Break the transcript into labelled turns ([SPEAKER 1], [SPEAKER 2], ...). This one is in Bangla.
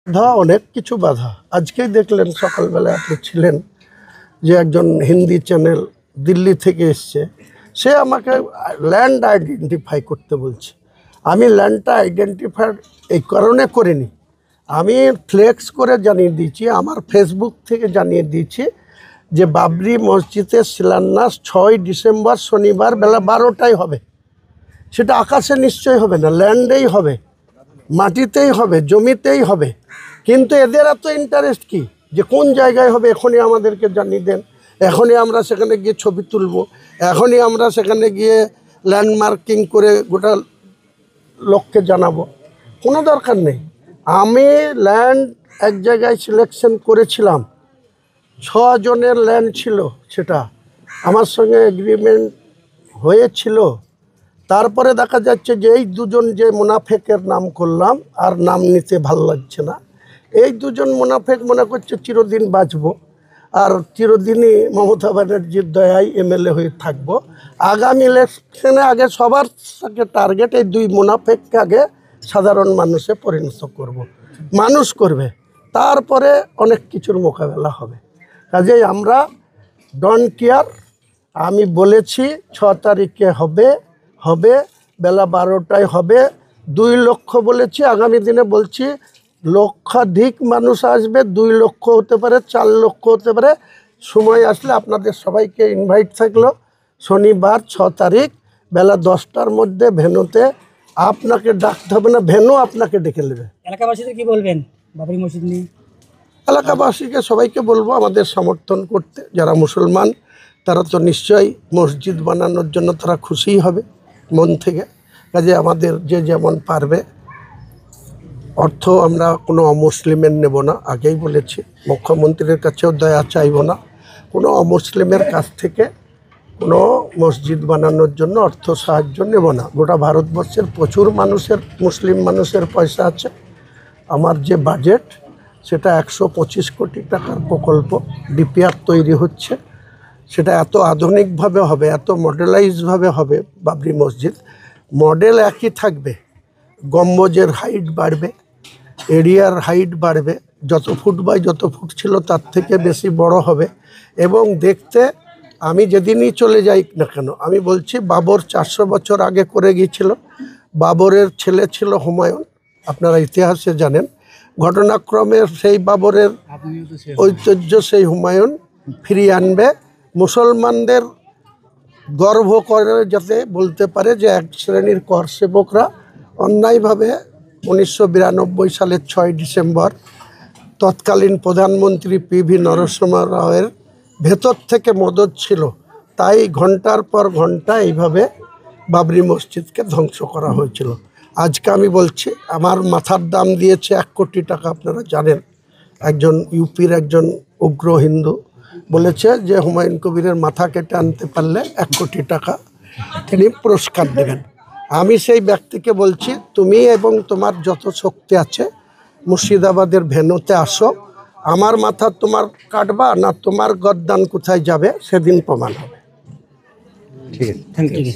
[SPEAKER 1] বাধা, অনেক কিছু বাধা। আজকেই দেখলেন সকালবেলা আপনি ছিলেন যে একজন হিন্দি চ্যানেল দিল্লি থেকে এসছে, সে আমাকে ল্যান্ড আইডেন্টিফাই করতে বলছে। আমি ল্যান্ডটা আইডেন্টিফাই এই কারণে করিনি, আমি ফ্লেক্স করে জানিয়ে দিয়েছি, আমার ফেসবুক থেকে জানিয়ে দিয়েছি যে বাবরি মসজিদের শিলান্যাস 6 ডিসেম্বর শনিবার বেলা 12টায় হবে। সেটা আকাশে নিশ্চয়ই হবে না, ল্যান্ডেই হবে, মাটিতেই হবে, জমিতেই হবে। কিন্তু এদের এত ইন্টারেস্ট কি যে কোন জায়গায় হবে এখনই আমাদেরকে জানিয়ে দেন, এখনই আমরা সেখানে গিয়ে ছবি তুলব, এখনই আমরা সেখানে গিয়ে ল্যান্ডমার্কিং করে গোটা লোককে জানাবো। কোনো দরকার নেই। আমি ল্যান্ড এক জায়গায় সিলেকশন করেছিলাম, 6 জনের ল্যান্ড ছিল, সেটা আমার সঙ্গে এগ্রিমেন্ট হয়েছিল। তারপরে দেখা যাচ্ছে যে এই দুজন যে মুনাফেকের নাম করলাম, আর নাম নিতে ভালো লাগছে না, এই দুজন মুনাফেক মনে করছে চিরদিন বাঁচবো আর চিরদিনই মমতা ব্যানার্জির দয়ায় এমএলএ হয়ে থাকবো। আগামী ইলেকশনে আগে সবার সাথে টার্গেট এই দুই মুনাফেককে আগে সাধারণ মানুষে পরিণত করব, মানুষ করবে, তারপরে অনেক কিছুর মোকাবেলা হবে। কাজেই আমরা ডোন্ট কেয়ার। আমি বলেছি 6 তারিখে হবে, বেলা 12টায় হবে। 2 লক্ষ বলেছি, আগামী দিনে বলছি লক্ষাধিক মানুষ আসবে, 2 লক্ষ হতে পারে, 4 লক্ষ হতে পারে। সময় আসলে আপনাদের সবাইকে ইনভাইট থাকলো। শনিবার 6 তারিখ বেলা 10টার মধ্যে ভেন্যুতে, আপনাকে ডাকতে হবে না, ভেন্যু আপনাকে ডেকে নেবে।
[SPEAKER 2] এলাকাবাসীদের কি বলবেন বাবরি মসজিদ নিয়ে?
[SPEAKER 1] এলাকাবাসীকে সবাইকে বলবো আমাদের সমর্থন করতে। যারা মুসলমান তারা তো নিশ্চয়ই মসজিদ বানানোর জন্য তারা খুশিই হবে মন থেকে। কাজে আমাদের যে যেমন পারবে, অর্থ আমরা কোনো অমুসলিমের নেব না, আগেই বলেছি। মুখ্যমন্ত্রীর কাছেও দয়া চাইব না, কোনো অমুসলিমের কাছ থেকে কোনো মসজিদ বানানোর জন্য অর্থ সাহায্য নেব না। গোটা ভারতবর্ষের প্রচুর মানুষের, মুসলিম মানুষের পয়সা আছে। আমার যে বাজেট সেটা 125 কোটি টাকার প্রকল্প, ডিপিআর তৈরি হচ্ছে। সেটা এত আধুনিকভাবে হবে, এত মডেলাইজভাবে হবে বাবরি মসজিদ। মডেল একই থাকবে, গম্বুজের হাইট বাড়বে, এরিয়ার হাইট বাড়বে, যত ফুট বাই যত ফুট ছিল তার থেকে বেশি বড় হবে। এবং দেখতে, আমি যেদিনই চলে যাই না কেন, আমি বলছি বাবর 400 বছর আগে করে গিয়েছিল। বাবরের ছেলে ছিল হুমায়ুন, আপনারা ইতিহাসে জানেন। ঘটনাক্রমে সেই বাবরের ঐতিহ্য সেই হুমায়ুন ফিরিয়ে আনবে। মুসলমানদের গর্ব করে যাতে বলতে পারে যে এক শ্রেণীর কর সেবকরা অন্যায়ভাবে 1992 সালের 6 ডিসেম্বর তৎকালীন প্রধানমন্ত্রী পিভি নরসিংহ রাওয়ের ভেতর থেকে মদত ছিল, তাই ঘন্টার পর ঘন্টা এইভাবে বাবরি মসজিদকে ধ্বংস করা হয়েছিল। আজকে আমি বলছি, আমার মাথার দাম দিয়েছে 1 কোটি টাকা। আপনারা জানেন, একজন ইউপির একজন উগ্র হিন্দু বলেছে যে হুমায়ুন কবিরের মাথা কেটে আনতে পারলে 1 কোটি টাকা তিনি পুরস্কার দেবেন। আমি সেই ব্যক্তিকে বলছি, তুমি এবং তোমার যত শক্তি আছে মুর্শিদাবাদের ভেন্যুতে আসো, আমার মাথা তোমার কাটবা না তোমার গদ্দান কোথায় যাবে সেদিন প্রমাণ হবে।
[SPEAKER 2] ঠিক আছে, থ্যাংক ইউ।